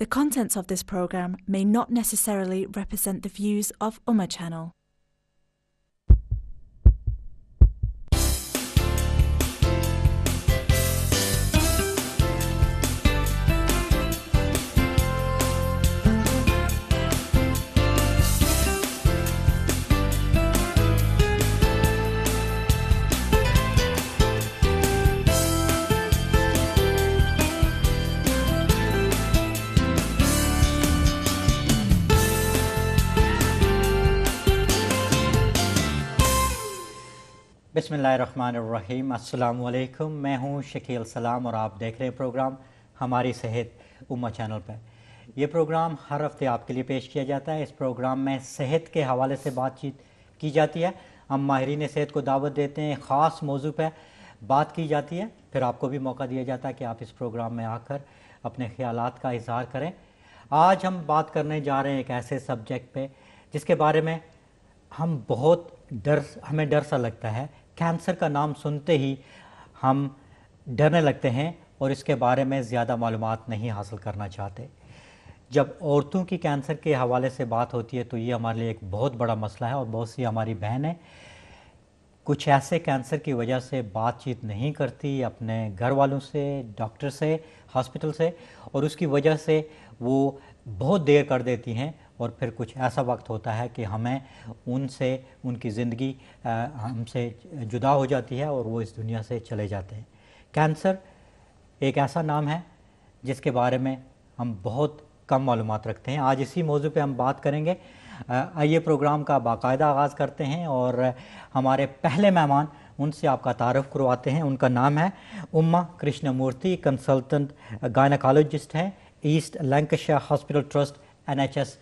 The contents of this program may not necessarily represent the views of Ummah Channel. बिस्मिल्लाहिर्रहमानिर्रहीम। अस्सलामु अलैकुम। मैं हूं शकील सलाम और आप देख रहे हैं प्रोग्राम हमारी सेहत उम्मा चैनल पर। यह प्रोग्राम हर हफ्ते आपके लिए पेश किया जाता है। इस प्रोग्राम में सेहत के हवाले से बातचीत की जाती है। हम माहिरीन सेहत को दावत देते हैं, ख़ास मौजू पर बात की जाती है, फिर आपको भी मौका दिया जाता है कि आप इस प्रोग्राम में आकर अपने ख़यालात का इज़हार करें। आज हम बात करने जा रहे हैं एक ऐसे सब्जेक्ट पे जिसके बारे में हमें डर सा लगता है। कैंसर का नाम सुनते ही हम डरने लगते हैं और इसके बारे में ज़्यादा मालूमात नहीं हासिल करना चाहते। जब औरतों की कैंसर के हवाले से बात होती है तो ये हमारे लिए एक बहुत बड़ा मसला है और बहुत सी हमारी बहनें कुछ ऐसे कैंसर की वजह से बातचीत नहीं करती अपने घर वालों से, डॉक्टर से, हॉस्पिटल से, और उसकी वजह से वो बहुत देर कर देती हैं और फिर कुछ ऐसा वक्त होता है कि हमें उनकी ज़िंदगी हमसे जुदा हो जाती है और वो इस दुनिया से चले जाते हैं। कैंसर एक ऐसा नाम है जिसके बारे में हम बहुत कम मालूमात रखते हैं। आज इसी मौजू पे हम बात करेंगे। आइए प्रोग्राम का बाकायदा आगाज़ करते हैं और हमारे पहले मेहमान उनसे आपका तारुफ करवाते हैं। उनका नाम है उम्मा कृष्णमूर्ति, कंसल्टेंट गायनेकोलॉजिस्ट हैं, east Lancashire hospital trust NHS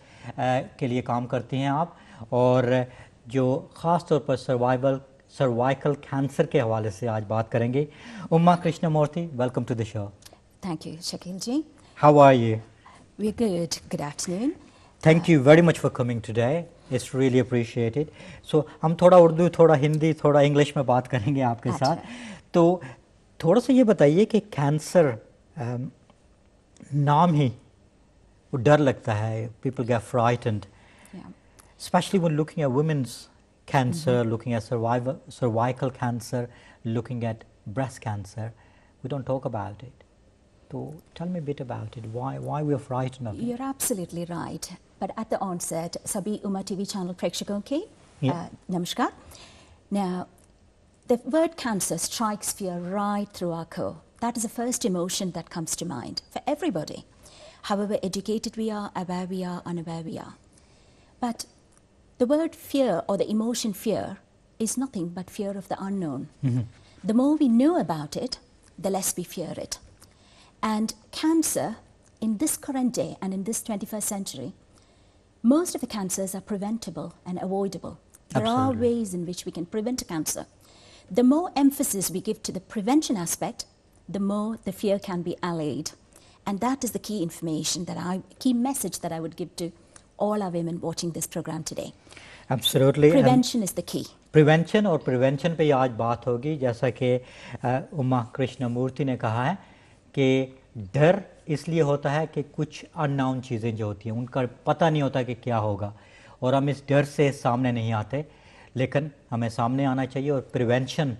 के लिए काम करती हैं आप, और जो ख़ास तौर पर सर्वाइकल कैंसर के हवाले से आज बात करेंगे। Uma Krishnamurthy, welcome to the show. Thank you, Shakil ji. How are you? We're good. Good afternoon. Thank you very much for coming today. It's really appreciated. So हम थोड़ा उर्दू, थोड़ा हिंदी, थोड़ा इंग्लिश में बात करेंगे आपके साथ। तो थोड़ा सा ये बताइए कि कैंसर नाम ही वो डर लगता है, people get frightened, especially when looking at women's cancer, looking at cervical cancer, looking at breast cancer. We don't talk about it. So tell me a bit about it. Why we are frightened of it? You're absolutely right. But at the onset, Sabi Ummah TV channel Prekshakon ki, namaskar. Now, the word cancer strikes fear right through our core. That is the first emotion that comes to mind for everybody. However educated we are, aware we are, unaware we are. But the word fear or the emotion fear is nothing but fear of the unknown. The more we know about it, the less we fear it. And cancer, in this current day and in this 21st century, most of the cancers are preventable and avoidable. There are ways in which we can prevent cancer. The more emphasis we give to the prevention aspect, the more the fear can be allayed. And that is the key key message that I would give to all our women watching this program today. Absolutely. Prevention is the key. Prevention और prevention पे आज बात होगी। जैसा कि उमा कृष्णमूर्ति ने कहा है कि डर इसलिए होता है कि कुछ अननोन चीज़ें जो होती हैं उनका पता नहीं होता कि क्या होगा और हम इस डर से सामने नहीं आते, लेकिन हमें सामने आना चाहिए और प्रिवेंशन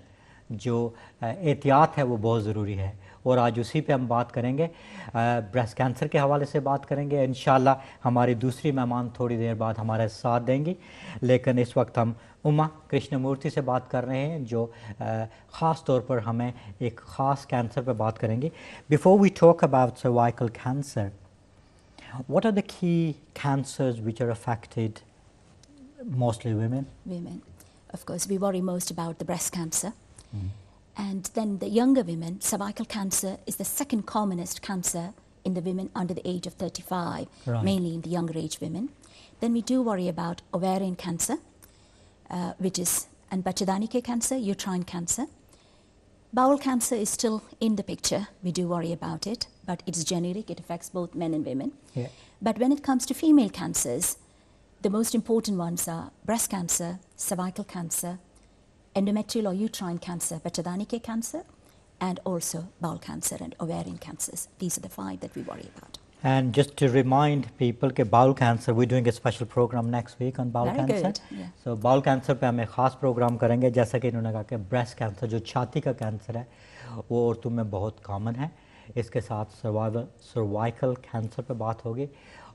जो एहतियात है वो बहुत ज़रूरी है। और आज उसी पे हम बात करेंगे, ब्रेस्ट कैंसर के हवाले से बात करेंगे। इंशाल्लाह हमारी दूसरी मेहमान थोड़ी देर बाद हमारे साथ देंगी, लेकिन इस वक्त हम उमा कृष्णमूर्ति से बात कर रहे हैं जो ख़ास तौर पर हमें एक ख़ास कैंसर पर बात करेंगे। Before we talk about cervical cancer, what are the key cancers which are affected mostly women? Women. Of course, we worry most about the breast cancer. And then the younger women, cervical cancer is the second commonest cancer in the women under the age of 35, mainly in the younger age women. Then we do worry about ovarian cancer, and Bachadani cancer, uterine cancer. Bowel cancer is still in the picture. We do worry about it, but it's generic. It affects both men and women. But when it comes to female cancers, the most important ones are breast cancer, cervical cancer, endometrial or uterine cancer, Bachadani cancer, and also bowel cancer and ovarian cancers. These are the 5 that we worry about. And just to remind people कि bowel cancer, we're doing a special program next week on bowel Very cancer. good, yeah. So bowel cancer पे हम एक खास programme करेंगे, जैसा कि इन्होंने कहा कि breast cancer जो छाती का कैंसर है वो औरतों में बहुत कॉमन है. इसके साथ सर्वाइकल कैंसर पे बात होगी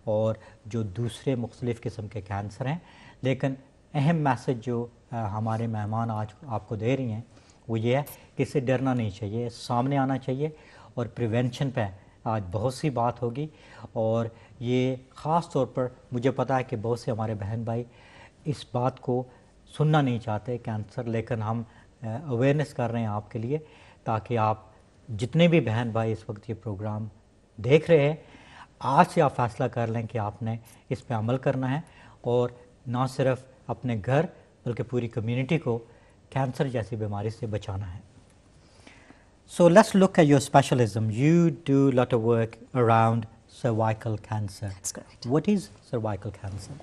और जो दूसरे मुख्तलिफ़ किस्म के कैंसर हैं. लेकिन अहम मैसेज जो हमारे मेहमान आज आपको दे रही हैं वो ये है कि इससे डरना नहीं चाहिए, सामने आना चाहिए और प्रिवेंशन पे आज बहुत सी बात होगी. और ये ख़ास तौर पर मुझे पता है कि बहुत से हमारे बहन भाई इस बात को सुनना नहीं चाहते कैंसर, लेकिन हम अवेयरनेस कर रहे हैं आपके लिए, ताकि आप जितने भी बहन भाई इस वक्त ये प्रोग्राम देख रहे हैं, आज से आप फ़ैसला कर लें कि आपने इस पे अमल करना है और ना सिर्फ अपने घर बल्कि पूरी कम्युनिटी को कैंसर जैसी बीमारी से बचाना है. So let's look at your specialism. You do a lot of work around cervical cancer. That's correct. What is cervical cancer?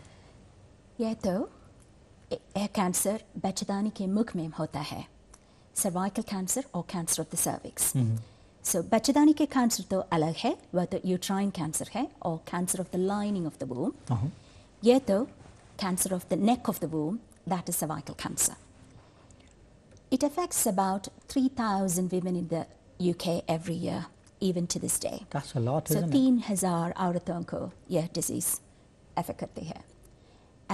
यह तो कैंसर बच्चेदानी के मुख में होता है. सर्वाइकल कैंसर और कैंसर ऑफ द सर्विक्स. सो बच्चेदानी के कैंसर तो अलग है, वह तो यूट्राइन कैंसर है और cancer of the lining of the वूम. यह तो cancer of the neck of the वूम, that is cervical cancer. It affects about 3,000 women in the UK every year, even to this day. That's a lot, So isn't it? 3,000 औरतों को यह disease affect करती है.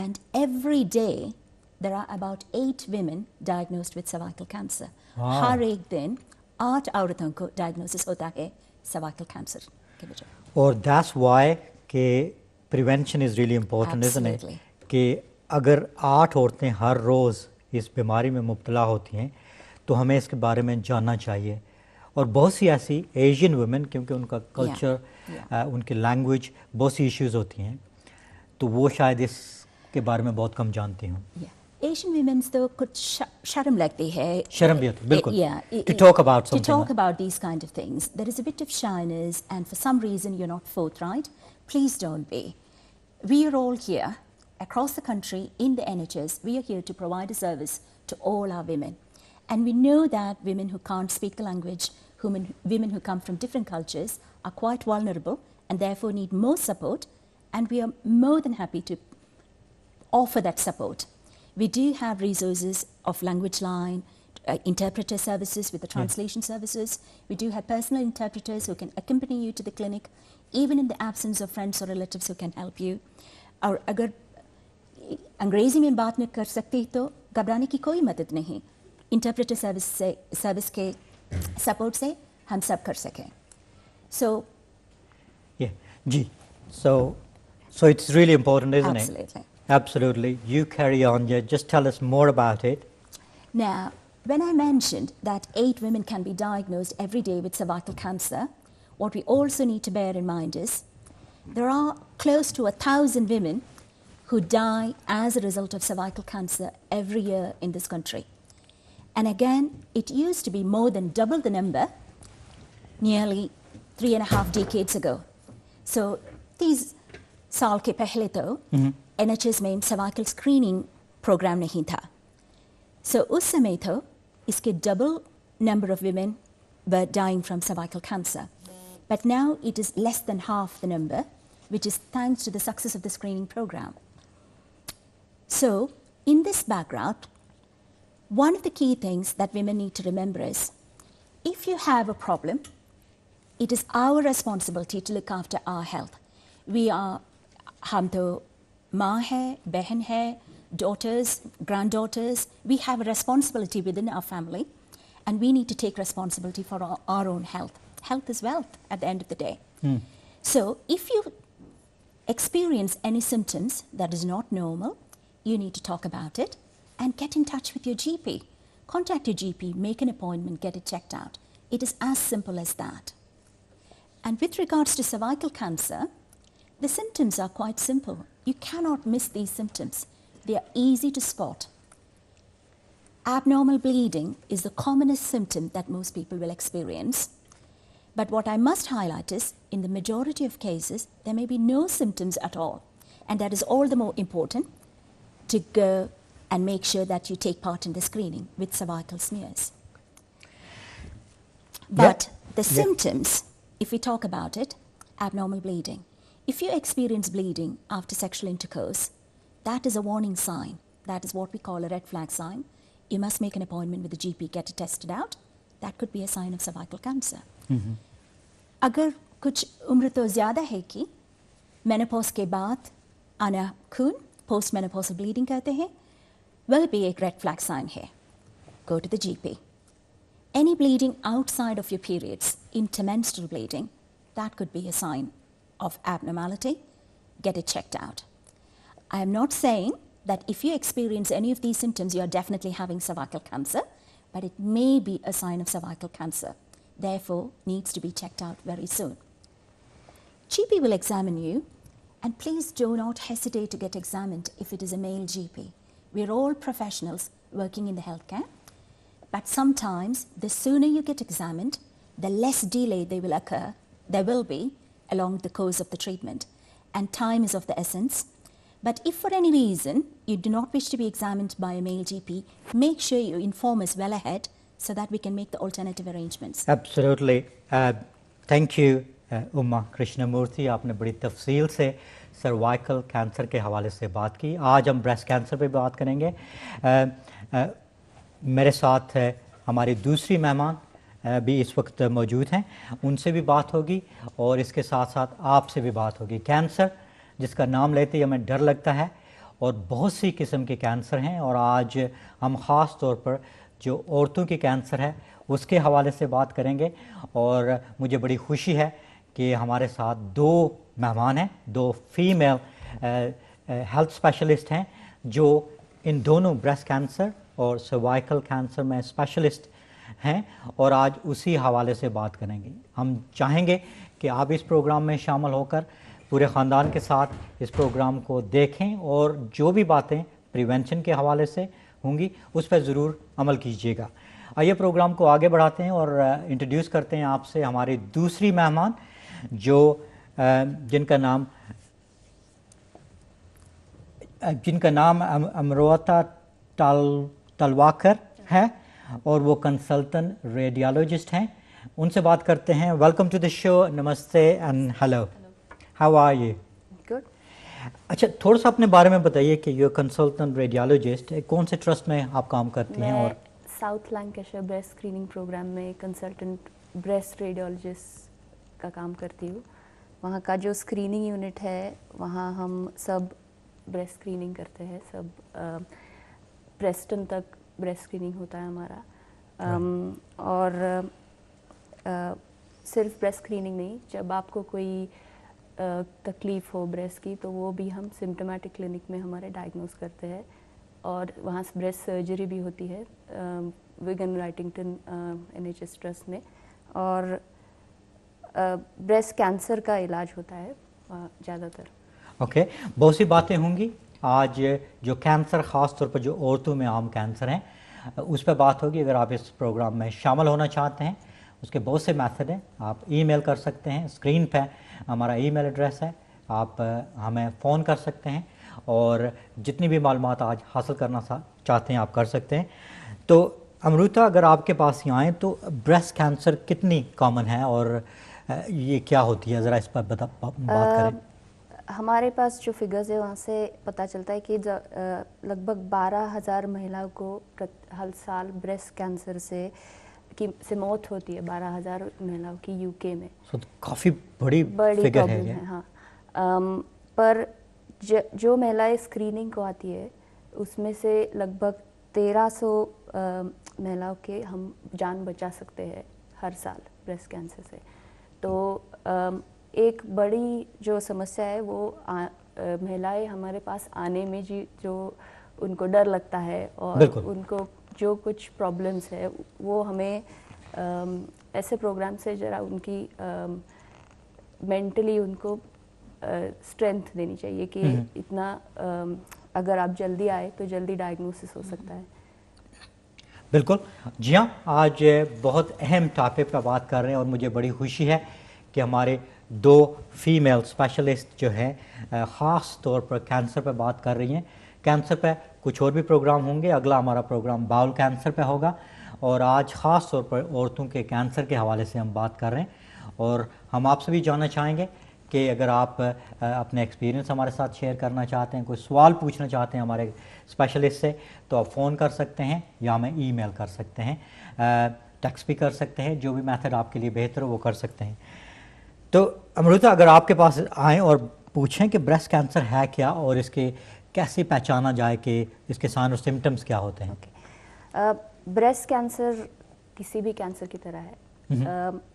And every day there are about 8 women diagnosed with cervical cancer. Wow. हर एक दिन 8 औरतों को diagnosis होता है cervical cancer के वजह. Or that's why कि prevention is really important, isn't it? Absolutely. कि अगर 8 औरतें हर रोज़ इस बीमारी में मुब्तला होती हैं तो हमें इसके बारे में जानना चाहिए. और बहुत सी ऐसी एशियन वुमेन, क्योंकि उनका कल्चर उनकी लैंग्वेज बहुत सी इश्यूज़ होती हैं, तो वो शायद इसके बारे में बहुत कम जानती हूँ. Asian women's तो कुछ शर्म लगती है. शर्म भी होती है, बिल्कुल. Yeah. To talk about To something. talk about these kind of things. There is a bit of shyness, and for some reason you're not forthright. Please don't be. We are all here across the country in the NHS. We are here to provide a service to all our women. And we know that women who can't speak the language, women who come from different cultures are quite vulnerable and therefore need more support. And we are more than happy to offer that support. We do have resources of language line, interpreter services with the translation services. We do have personal interpreters who can accompany you to the clinic, even in the absence of friends or relatives who can help you. और अगर अंग्रेजी में बात नहीं कर सकते तो घबराने की कोई मदद नहीं. इंटरप्रेटर सर्विस के सपोर्ट से हम सब कर सकें. So Yeah, ji. So it's really important, isn't absolutely. it? Absolutely. You carry on. Yeah, just tell us more about it. Now, when I mentioned that 8 women can be diagnosed every day with cervical cancer, what we also need to bear in mind is there are close to 1,000 women who die as a result of cervical cancer every year in this country. And again, it used to be more than double the number nearly 3.5 decades ago. So these साल के पहले तो NHS में cervical screening program नहीं था. So उस समय तो इसके double number of women were dying from cervical cancer. But now it is less than half the number, which is thanks to the success of the screening program. So in this background, one of the key things that women need to remember is, if you have a problem, it is our responsibility to look after our health. हम तो माँ है, बहन है, daughters, granddaughters. We have a responsibility within our family, and we need to take responsibility for our own health. Health is wealth at the end of the day. So if you experience any symptoms that is not normal, you need to talk about it and get in touch with your GP. Contact your GP, make an appointment, get it checked out. It is as simple as that. And with regards to cervical cancer, the symptoms are quite simple. You cannot miss these symptoms. They are easy to spot. Abnormal bleeding is the commonest symptom that most people will experience. But what I must highlight is, in the majority of cases, there may be no symptoms at all. And that is all the more important to go and make sure that you take part in the screening with cervical smears. But the symptoms, if we talk about it, abnormal bleeding. If you experience bleeding after sexual intercourse, that is a warning sign. That is what we call a red flag sign. You must make an appointment with the GP, get it tested out. That could be a sign of cervical cancer. अगर कुछ उम्र तो ज़्यादा है कि menopause के बाद आना खून, पोस्ट मेनोपॉजल ब्लीडिंग कहते हैं, वह भी एक रेड फ्लैग साइन है. Go to the GP. Any bleeding outside of your periods, intermenstrual bleeding, that could be a sign of abnormality. Get it checked out. I am not saying that if you experience any of these symptoms, you are definitely having cervical cancer, but it may be a sign of cervical cancer. Therefore, needs to be checked out very soon. GP will examine you, and please do not hesitate to get examined if it is a male GP. We're all professionals working in the healthcare, but sometimes the sooner you get examined, the less delay there will be along the course of the treatment, and time is of the essence. But if for any reason you do not wish to be examined by a male GP, make sure you inform us well ahead so that we can make the alternative arrangements. Absolutely. Thank you, Uma Krishnamurthy. आपने बड़ी तफसील से cervical cancer के हवाले से बात की. आज हम ब्रेस्ट कैंसर पे बात करेंगे. मेरे साथ हमारी दूसरी मेहमान भी इस वक्त मौजूद हैं. उनसे भी बात होगी और इसके साथ साथ आपसे भी बात होगी. कैंसर जिसका नाम लेते ही हमें डर लगता है और बहुत सी किस्म के कैंसर हैं, और आज हम ख़ास तौर पर जो औरतों की कैंसर है उसके हवाले से बात करेंगे. और मुझे बड़ी खुशी है कि हमारे साथ दो मेहमान हैं, दो फीमेल हेल्थ स्पेशलिस्ट हैं जो इन दोनों ब्रेस्ट कैंसर और सर्वाइकल कैंसर में स्पेशलिस्ट हैं, और आज उसी हवाले से बात करेंगे. हम चाहेंगे कि आप इस प्रोग्राम में शामिल होकर पूरे ख़ानदान के साथ इस प्रोग्राम को देखें और जो भी बातें प्रिवेंशन के हवाले से होंगी उस पर ज़रूर अमल कीजिएगा. आइए प्रोग्राम को आगे बढ़ाते हैं और इंट्रोड्यूस करते हैं आपसे हमारी दूसरी मेहमान जो जिनका नाम अमृता तलवाकर है और वो कंसल्टेंट रेडियोलॉजिस्ट हैं. उनसे बात करते हैं. Welcome to the show. Namaste and hello. How are you? Good. अच्छा, थोड़ा सा अपने बारे में बताइए कि यू कंसल्टेंट रेडियोलॉजिस्ट कौन से ट्रस्ट में आप काम करती हैं? और South Lancashire breast screening programme में कंसल्टेंट ब्रेस्ट रेडियोलॉजिस्ट का काम करती हूँ. वहाँ का जो स्क्रीनिंग यूनिट है वहाँ हम सब ब्रेस्ट स्क्रीनिंग करते हैं. सब ब्रेस्टन तक ब्रेस्ट स्क्रीनिंग होता है हमारा. और सिर्फ ब्रेस्ट स्क्रीनिंग नहीं, जब आपको कोई तकलीफ़ हो ब्रेस्ट की तो वो भी हम सिम्टोमेटिक क्लिनिक में हमारे डायग्नोस करते हैं. और वहाँ से ब्रेस्ट सर्जरी भी होती है विगन राइटिंगटन NHS ट्रस्ट में. और ब्रेस्ट कैंसर का इलाज होता है ज़्यादातर. ओके, बहुत सी बातें होंगी. आज जो कैंसर ख़ास तौर पर जो औरतों में आम कैंसर हैं उस पर बात होगी. अगर आप इस प्रोग्राम में शामिल होना चाहते हैं उसके बहुत से मेथड हैं. आप ईमेल कर सकते हैं, स्क्रीन पे हमारा ईमेल एड्रेस है. आप हमें फ़ोन कर सकते हैं और जितनी भी मालूमात आज हासिल करना चाहते हैं आप कर सकते हैं. तो अमृता, अगर आपके पास यहाँ आएँ तो ब्रेस्ट कैंसर कितनी कॉमन है और ये क्या होती है, ज़रा इस पर बात करें. हमारे पास जो फिगर्स है वहाँ से पता चलता है कि लगभग 12,000 महिलाओं को हर साल ब्रेस्ट कैंसर से मौत होती है. 12,000 महिलाओं की यूके में. तो काफ़ी बड़ी फिगर है ये. हाँ. पर जो महिलाएं स्क्रीनिंग को आती है उसमें से लगभग 1300 महिलाओं के हम जान बचा सकते हैं हर साल ब्रेस्ट कैंसर से. तो एक बड़ी जो समस्या है वो महिलाएं हमारे पास आने में जो उनको डर लगता है और उनको जो कुछ प्रॉब्लम्स है वो हमें ऐसे प्रोग्राम से ज़रा उनकी मेंटली उनको स्ट्रेंथ देनी चाहिए कि इतना अगर आप जल्दी आए तो जल्दी डायग्नोसिस हो सकता है. बिल्कुल. जी हाँ, आज बहुत अहम टॉपिक पर बात कर रहे हैं और मुझे बड़ी खुशी है कि हमारे दो फीमेल स्पेशलिस्ट जो हैं ख़ास तौर पर कैंसर पर बात कर रही हैं. कैंसर पर कुछ और भी प्रोग्राम होंगे. अगला हमारा प्रोग्राम बाउल कैंसर पर होगा और आज ख़ास तौर पर औरतों के कैंसर के हवाले से हम बात कर रहे हैं. और हम आपसे भी जानना चाहेंगे कि अगर आप अपने एक्सपीरियंस हमारे साथ शेयर करना चाहते हैं, कोई सवाल पूछना चाहते हैं हमारे स्पेशलिस्ट से, तो आप फ़ोन कर सकते हैं या हमें ईमेल कर सकते हैं, टेक्स्ट भी कर सकते हैं, जो भी मेथड आपके लिए बेहतर हो वो कर सकते हैं। तो अमृता, अगर आपके पास आएँ और पूछें कि ब्रेस्ट कैंसर है क्या और इसके कैसे पहचाना जाए कि इसके साइन और सिम्टम्स क्या होते हैं? ब्रेस्ट कैंसर किसी भी कैंसर की तरह है।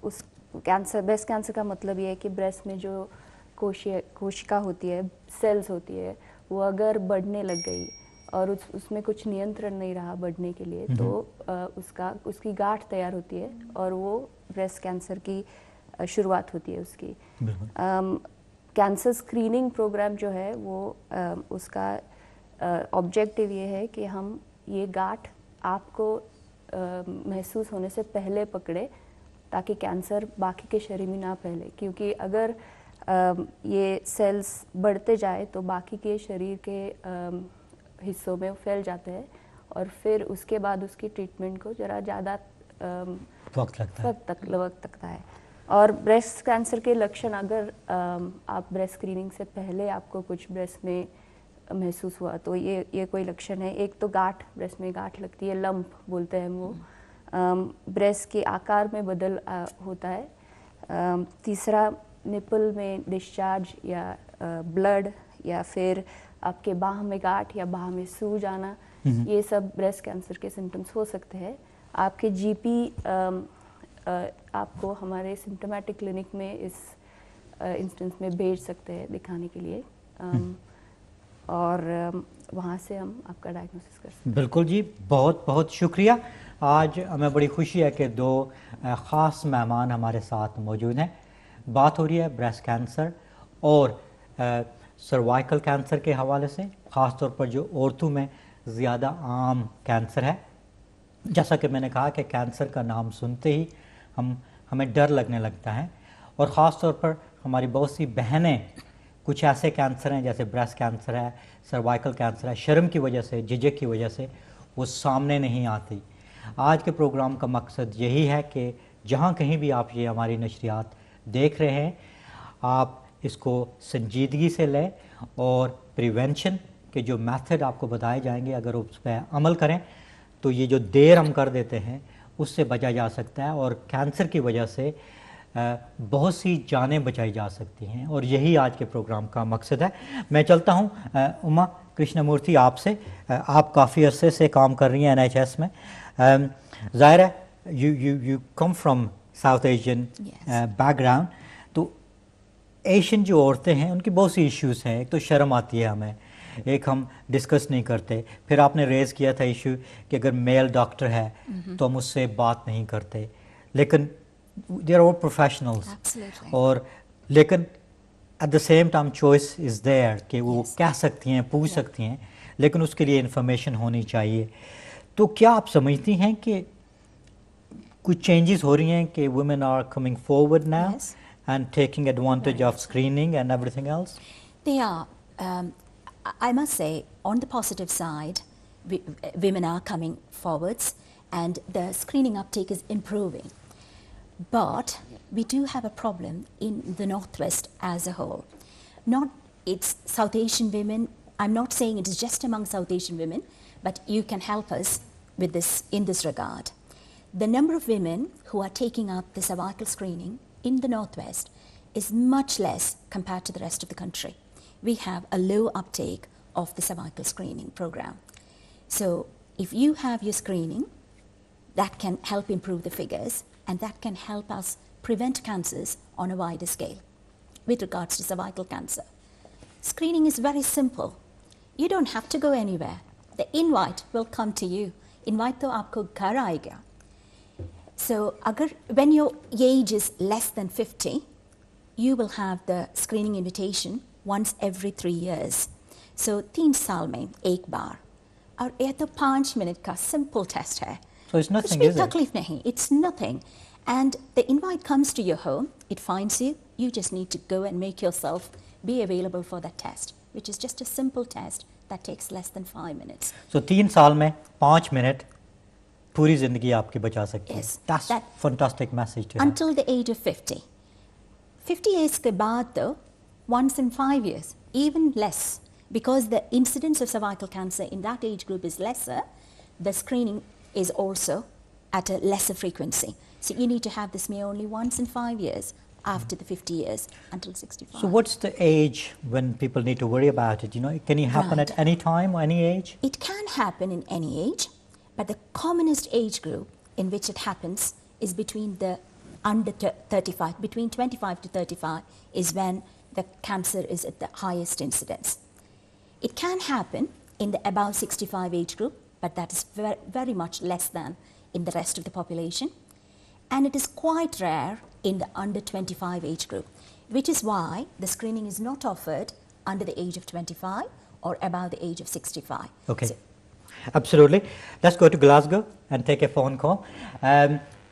उस कैंसर, ब्रेस्ट कैंसर का मतलब ये है कि ब्रेस्ट में जो कोशिका होती है, सेल्स होती है, वो अगर बढ़ने लग गई और उसमें कुछ नियंत्रण नहीं रहा बढ़ने के लिए, तो उसकी गांठ तैयार होती है और वो ब्रेस्ट कैंसर की शुरुआत होती है उसकी। कैंसर स्क्रीनिंग प्रोग्राम जो है वो उसका ऑब्जेक्टिव ये है कि हम ये गांठ आपको महसूस होने से पहले पकड़े, ताकि कैंसर बाकी के शरीर में ना फैले, क्योंकि अगर ये सेल्स बढ़ते जाए तो बाकी के शरीर के हिस्सों में फैल जाते हैं और फिर उसके बाद उसकी ट्रीटमेंट को ज़रा ज़्यादा वक्त लगता है। और ब्रेस्ट कैंसर के लक्षण, अगर आप ब्रेस्ट स्क्रीनिंग से पहले आपको कुछ ब्रेस्ट में महसूस हुआ तो ये कोई लक्षण है। एक तो गांठ, ब्रेस्ट में गांठ लगती है, लंप बोलते हैं वो, ब्रेस्ट के आकार में बदल होता है। तीसरा, निपल में डिस्चार्ज या ब्लड, या फिर आपके बाह में गांठ या बाह में सूज आना, ये सब ब्रेस्ट कैंसर के सिम्टम्स हो सकते हैं। आपके जीपी आपको हमारे सिम्टोमेटिक क्लिनिक में इस इंस्टेंस में भेज सकते हैं दिखाने के लिए, और वहाँ से हम आपका डायग्नोसिस कर सकते हैं। बिल्कुल जी, बहुत बहुत शुक्रिया। आज हमें बड़ी खुशी है कि दो ख़ास मेहमान हमारे साथ मौजूद हैं। बात हो रही है ब्रेस्ट कैंसर और सर्वाइकल कैंसर के हवाले से, ख़ास तौर पर जो औरतों में ज़्यादा आम कैंसर है। जैसा कि मैंने कहा कि कैंसर का नाम सुनते ही हमें डर लगने लगता है, और ख़ास तौर पर हमारी बहुत सी बहनें, कुछ ऐसे कैंसर हैं जैसे ब्रेस्ट कैंसर है, सर्वाइकल कैंसर है, शर्म की वजह से, झिझक की वजह से वो सामने नहीं आती। आज के प्रोग्राम का मकसद यही है कि जहाँ कहीं भी आप ये हमारी नशरियात देख रहे हैं, आप इसको संजीदगी से लें और प्रिवेंशन के जो मेथड आपको बताए जाएंगे, अगर उस पर अमल करें तो ये जो देर हम कर देते हैं उससे बचा जा सकता है, और कैंसर की वजह से बहुत सी जानें बचाई जा सकती हैं, और यही आज के प्रोग्राम का मकसद है। मैं चलता हूँ उमा कृष्णमूर्ति आपसे। आप काफ़ी अरसे से काम कर रही हैं NHS में। ज़ाहिर है you come from south Asian background, तो एशियन जो औरतें हैं उनकी बहुत सी इश्यूज़ हैं। एक तो शर्म आती है हमें, एक हम डिस्कस नहीं करते, फिर आपने रेज़ किया था इशू कि अगर मेल डॉक्टर है तो हम उससे बात नहीं करते, लेकिन they are all professionals। और लेकिन at the same time choice is there कि वो कह सकती हैं, पूछ सकती हैं, लेकिन उसके लिए इंफॉर्मेशन होनी चाहिए। तो क्या आप समझती हैं कि कुछ चेंजेस हो रही हैं कि women are coming forward now and taking advantage of screening and everything else? They are. I must say, on the positive side, women are coming forwards and the screening uptake is improving. But we do have a problem in the Northwest as a whole. It's South Asian women. I'm not saying it is just among South Asian women, but you can help us with this in this regard. The number of women who are taking up the cervical screening in the Northwest is much less compared to the rest of the country. We have a low uptake of the cervical screening program. So if you have your screening, that can help improve the figures, and that can help us prevent cancers on a wider scale. With regards to cervical cancer, screening is very simple. You don't have to go anywhere. The invite will come to you. Invite to aapko ghar aayega. So when your age is less than 50, you will have the screening invitation once every 3 years. So 3 साल में एक बार, और ये तो 5 minute का simple test है. So it's nothing, कुछ is भी it? तकलीफ नहीं. It's nothing. And the invite comes to your home, it finds you, you just need to go and make yourself be available for that test, which is just a simple test that takes less than 5 minutes. So 3 साल में 5 minute पूरी ज़िंदगी आपकी बचा सकती है. Yes, That's that- fantastic message to have. Until the age of 50. 50 years के बाद तो once in 5 years, even less. Because the incidence of cervical cancer in that age group is lesser, the screening is also at a lesser frequency. So you need to have the smear only once in 5 years after the 50 years until 65. So what's the age when people need to worry about it? You know, can it happen Right. at any time or any age? It can happen in any age, but the commonest age group in which it happens is between the under 35, between 25 to 35 is when the cancer is at the highest incidence. It can happen in the above 65 age group, but that is very, very much less than in the rest of the population. And it is quite rare in the under 25 age group, which is why the screening is not offered under the age of 25 or above the age of 65. Okay. So, Absolutely. Let's go to Glasgow and take a phone call.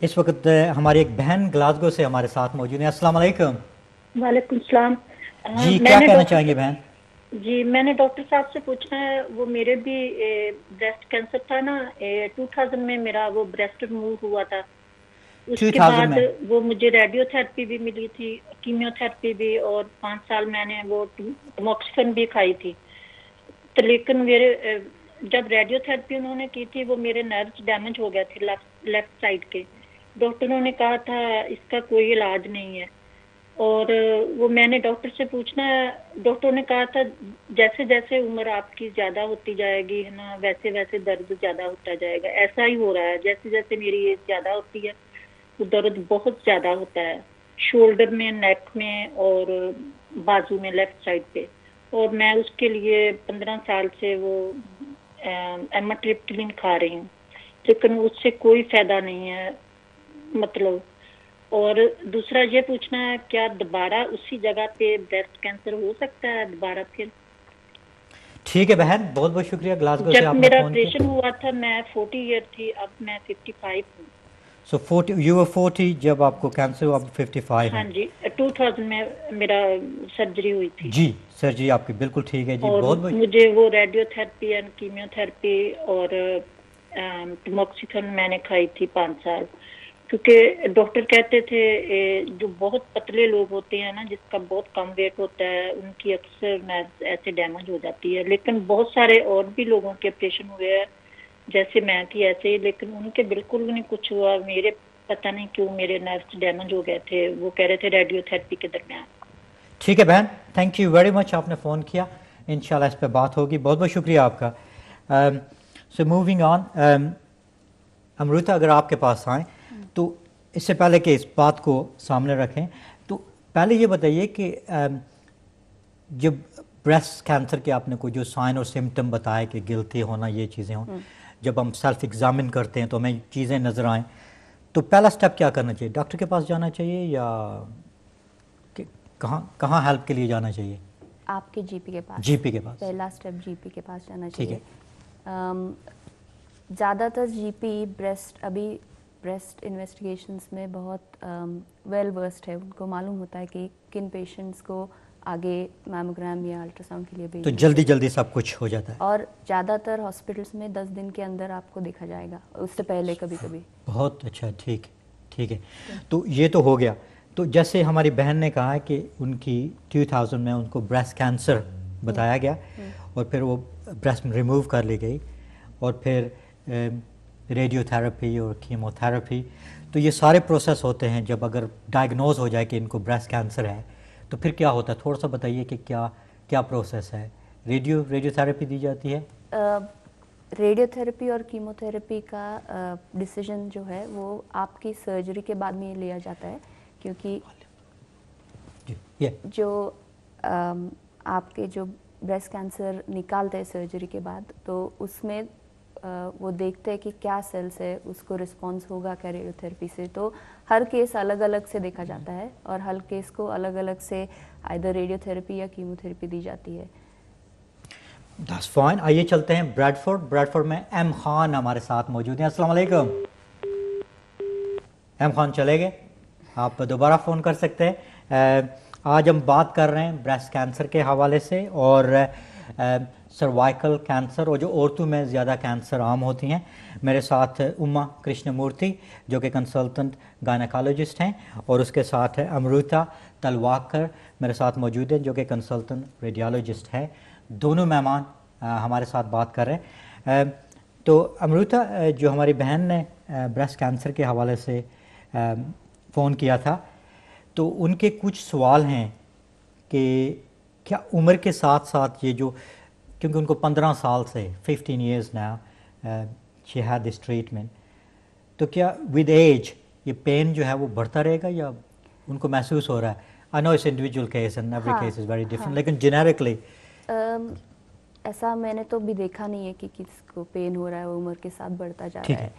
इस वक्त हमारी एक बहन Glasgow से हमारे साथ मौजूद है। अस्सलाम वालेकुम। वालेकुम सलाम। जी, क्या कहना चाहेंगे बहन? जी, मैंने डॉक्टर साहब से पूछना है, वो मेरे भी ब्रेस्ट कैंसर था ना, 2000 में मेरा वो ब्रेस्ट रिमूव हुआ था। उसके 2000 बाद में? वो मुझे रेडियोथेरेपी भी मिली थी, कीमियोथेरेपी भी, और 5 साल मैंने वो टमोक्सिफन भी खाई थी। तो लेकिन मेरे जब रेडियोथेरेपी उन्होंने की थी, वो मेरे नर्व्स डैमेज हो गए थे लेफ्ट साइड के। डॉक्टरों ने कहा था इसका कोई इलाज नहीं है, और वो मैंने डॉक्टर से पूछना, डॉक्टर ने कहा था जैसे जैसे उम्र आपकी ज़्यादा होती जाएगी है ना, वैसे वैसे दर्द ज़्यादा होता जाएगा। ऐसा ही हो रहा है, जैसे जैसे मेरी एज ज़्यादा होती है तो दर्द बहुत ज़्यादा होता है, शोल्डर में, नेक में और बाजू में, लेफ्ट साइड पे। और मैं उसके लिए 15 साल से वो एमाट्रिप्टिलिन खा रही हूँ, लेकिन उससे कोई फायदा नहीं है, मतलब। और दूसरा ये पूछना है, क्या दोबारा उसी जगह पे ब्रेस्ट कैंसर हो सकता है दोबारा फिर? ठीक है बहन, बहुत बहुत शुक्रिया ग्लासगो से जब आपने मेरा फोन किया। ऑपरेशन हुआ था मैं 40 ईयर थी, अब मैं 55 हूँ। सो 40, यू वर 40 जब आपको कैंसर हुआ, अब 55 हाँ है। जी, 2000 में मेरा सर्जरी हुई थी। जी, सर्जरी आपकी बिल्कुल ठीक है जी। और बहुत बहुत मुझे वो रेडियोथेरेपी एंड कीमियोथेरेपी और टमोक्सिफन मैंने खाई थी 5 साल, क्योंकि डॉक्टर कहते थे जो बहुत पतले लोग होते हैं ना, जिसका बहुत कम वेट होता है, उनकी अक्सर नर्व्स ऐसे डैमेज हो जाती है। लेकिन बहुत सारे और भी लोगों के ऑपरेशन हुए हैं, जैसे मैं थी ऐसे ही, लेकिन उनके बिल्कुल भी नहीं कुछ हुआ। मेरे पता नहीं क्यों मेरे नर्व्स डैमेज हो गए थे, वो कह रहे थे रेडियोथेरेपी के दरमियान। ठीक है बहन, थैंक यू वेरी मच, आपने फ़ोन किया। इंशाल्लाह इस पे बात होगी। बहुत बहुत शुक्रिया आपका। सो मूविंग ऑन, अमृता अगर आपके पास आए तो इससे पहले कि इस बात को सामने रखें, तो पहले ये बताइए कि जब ब्रेस्ट कैंसर के आपने कोई जो साइन और सिम्टम बताए कि गिल्टी होना, ये चीज़ें हों, जब हम सेल्फ एग्जामिन करते हैं तो हमें चीज़ें नज़र आएँ, तो पहला स्टेप क्या करना चाहिए? डॉक्टर के पास जाना चाहिए या कहाँ हेल्प के लिए जाना चाहिए? आपके जीपी के पास। जीपी के पास। पहला स्टेप जीपी के पास जाना ठीक चाहिए। ज़्यादातर जीपी ब्रेस्ट इन्वेस्टिगेशंस में बहुत वेल वर्स्ड है, उनको मालूम होता है कि किन पेशेंट्स को आगे मैमोग्राम या अल्ट्रासाउंड के लिए तो भेजना जल्दी जल्दी सब कुछ हो जाता है। और ज़्यादातर हॉस्पिटल्स में 10 दिन के अंदर आपको देखा जाएगा, उससे पहले कभी कभी। बहुत अच्छा, ठीक ठीक है। तो ये तो हो गया। तो जैसे हमारी बहन ने कहा कि उनकी 2000 में उनको ब्रेस्ट कैंसर बताया गया और फिर वो ब्रेस्ट रिमूव कर ली गई और फिर रेडियोथेरेपी और कीमोथेरेपी, तो ये सारे प्रोसेस होते हैं। जब अगर डायग्नोज हो जाए कि इनको ब्रेस्ट कैंसर है तो फिर क्या होता है? थोड़ा सा बताइए कि क्या क्या प्रोसेस है। रेडियोथेरेपी दी जाती है? रेडियोथेरेपी और कीमोथेरेपी का डिसीजन जो है वो आपकी सर्जरी के बाद में लिया जाता है, क्योंकि जो आपके जो ब्रेस्ट कैंसर निकालते हैं सर्जरी के बाद, तो उसमें वो देखते हैं कि क्या सेल्स है, उसको रिस्पॉन्स होगा क्या रेडियोथेरेपी से। तो हर केस अलग अलग से देखा जाता है और हर केस को अलग अलग से आइदर रेडियोथेरेपी या कीमोथेरेपी दी जाती है। That's fine। आइए चलते हैं ब्रैडफोर्ड में एम खान हमारे साथ मौजूद हैं। अस्सलाम वालेकुम। एम खान चले गए, आप दोबारा फ़ोन कर सकते हैं। आज हम बात कर रहे हैं ब्रेस्ट कैंसर के हवाले से और सर्वाइकल कैंसर और जो औरतों में ज़्यादा कैंसर आम होती हैं। मेरे साथ उमा कृष्णमूर्ति जो कि कंसल्टेंट गायनेकोलॉजिस्ट हैं, और उसके साथ है अमृता तलवाकर मेरे साथ मौजूद है जो कि कंसल्टेंट रेडियोलॉजिस्ट है। दोनों मेहमान हमारे साथ बात कर रहे हैं। तो अमृता, जो हमारी बहन ने ब्रेस्ट कैंसर के हवाले से फ़ोन किया था, तो उनके कुछ सवाल हैं कि क्या उम्र के साथ साथ ये जो, क्योंकि उनको 15 साल से 15 years now she had this treatment, तो क्या विद एज ये पेन जो है वो बढ़ता रहेगा या उनको महसूस हो रहा है? I know it's individual case and every case is very different, लेकिन जेनेरिकली ऐसा मैंने तो भी देखा नहीं है कि किसको पेन हो रहा है वो उम्र के साथ बढ़ता जा रहा है।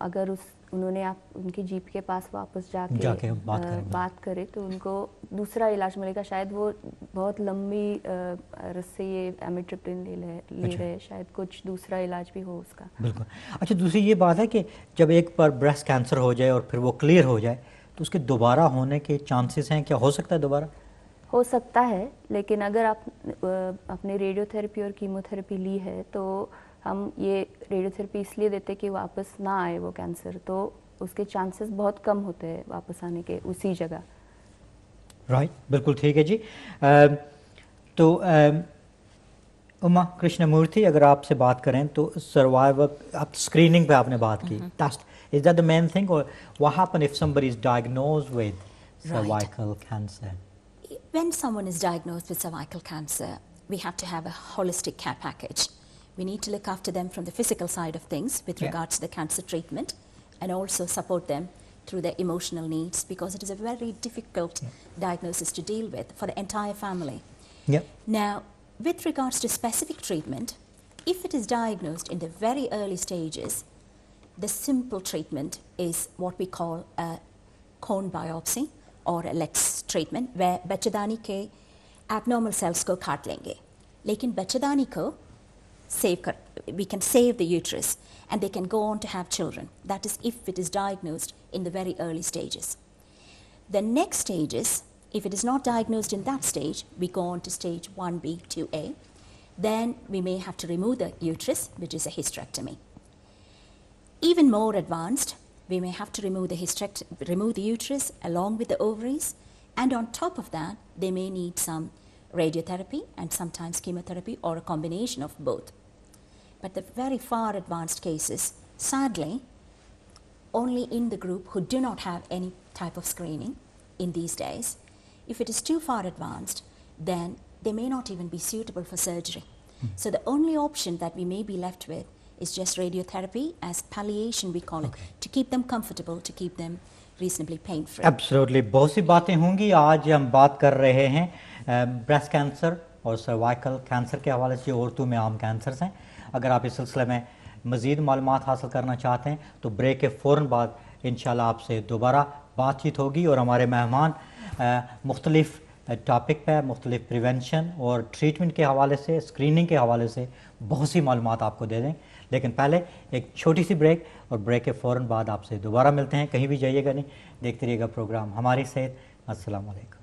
अगर उन्होंने उनके जीप के पास वापस जाके बात करे तो उनको दूसरा इलाज मिलेगा। शायद वो बहुत लंबी अरसे से ये एमिट्रिप्टिन ले रहे, शायद कुछ दूसरा इलाज भी हो उसका। बिल्कुल। अच्छा, दूसरी ये बात है कि जब एक बार ब्रेस्ट कैंसर हो जाए और फिर वो क्लियर हो जाए तो उसके दोबारा होने के चांसेस हैं? क्या हो सकता है दोबारा? हो सकता है, लेकिन अगर आप अपने रेडियोथेरेपी और कीमोथेरेपी ली है तो हम ये रेडियोथेरेपी इसलिए देते कि वापस ना आए वो कैंसर, तो उसके चांसेस बहुत कम होते हैं वापस आने के उसी जगह। राइट, बिल्कुल ठीक है जी। तो उमा कृष्णमूर्ति, अगर आपसे बात करें तो सर्वाइवल, आप स्क्रीनिंग पे आपने बात की, test, is that the main thing, और what happen if somebody is diagnosed with cervical cancer? When someone is diagnosed with cervical cancer, we have to have a holistic care package. We need to look after them from the physical side of things with regards to the cancer treatment, and also support them through their emotional needs, because it is a very difficult diagnosis to deal with for the entire family. Now, with regards to specific treatment, if it is diagnosed in the very early stages, the simple treatment is what we call a cone biopsy और let's treatment, वह बच्चेदानी के abnormal cells को काट लेंगे, लेकिन बच्चेदानी को we can save the uterus and they can go on to have children. That is if it is diagnosed in the very early stages. The next stages, if it is not diagnosed in that stage, we go on to stage 1B, 2A. Then we may have to remove the uterus, which is a hysterectomy. Even more advanced, we may have to remove the uterus along with the ovaries, and on top of that, they may need some radiotherapy and sometimes chemotherapy or a combination of both. But the very far advanced cases, sadly, only in the group who do not have any type of screening in these days, if it is too far advanced, then they may not even be suitable for surgery. So the only option that we may be left with is just radiotherapy as palliation, we call it, to keep them comfortable, to keep them reasonably pain free. Absolutely, बहुत सी बातें होंगी। आज हम बात कर रहे हैं breast cancer और सर्वाइकल कैंसर के हवाले से, औरतों में आम कैंसर्स हैं। अगर आप इस सिलसिले में मज़ीद मालूमात हासिल करना चाहते हैं तो ब्रेक के फ़ौरन बाद इंशाल्लाह आपसे दोबारा बातचीत होगी, और हमारे मेहमान मुख्तलिफ़ टॉपिक पे, मुख्तलिफ़ प्रिवेंशन और ट्रीटमेंट के हवाले से, स्क्रीनिंग के हवाले से बहुत सी मालूमात आपको दे दें। लेकिन पहले एक छोटी सी ब्रेक, और ब्रेक के फ़ौरन बाद आपसे दोबारा मिलते हैं। कहीं भी जाइएगा नहीं, देखते रहिएगा प्रोग्राम हमारी सेहत। अस्सलाम वालेकुम।